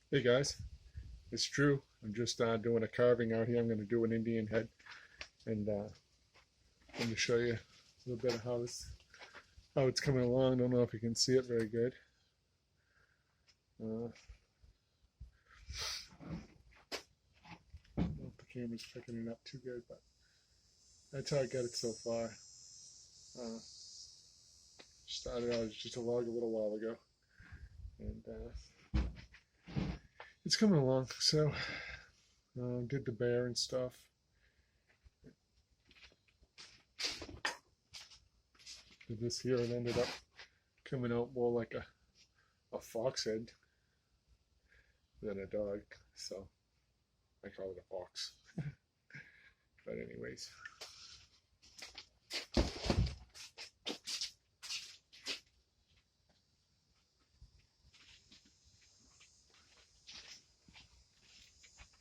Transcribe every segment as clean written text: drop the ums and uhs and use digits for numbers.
Hey guys, it's Drew. I'm just doing a carving out here. I'm going to do an Indian head, and I'm going to show you a little bit of how it's coming along. Don't know if you can see it very good. Uh, I don't know if the camera's picking it up too good, but that's how I got it so far. Started out as just a log a little while ago, and it's coming along. So did the bear and stuff. Did this here and ended up coming out more like a fox head than a dog, so I call it a fox. But anyways,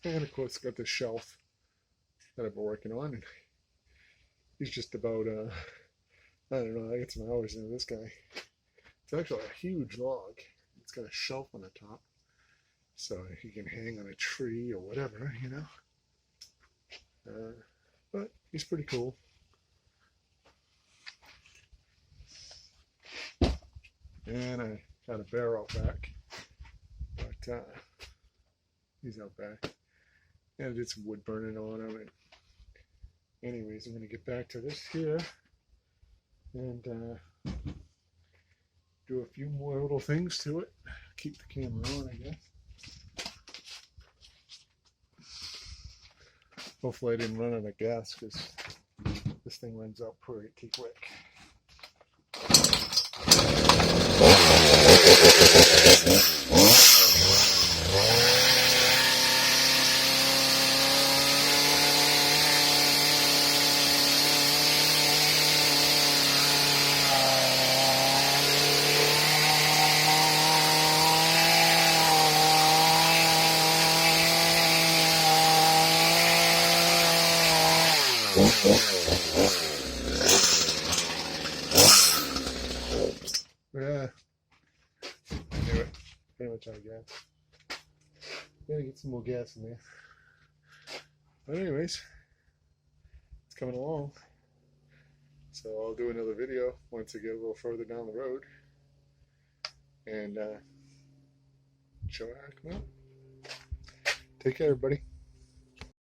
and of course got this shelf that I've been working on, and he's just about I don't know, I get some hours into this guy. It's actually a huge log. It's got a shelf on the top, so he can hang on a tree or whatever, you know. But he's pretty cool. And I got a bear out back, but he's out back. And I did some wood burning on him. And anyways, I'm going to get back to this here and do a few more little things to it. Keep the camera on, I guess. Hopefully I didn't run out of gas, because this thing runs out pretty quick. Yeah, I knew it. Pretty much out of gas. Gotta get some more gas in there. But anyways, it's coming along. So I'll do another video once I get a little further down the road, and show how it come out. Take care, everybody.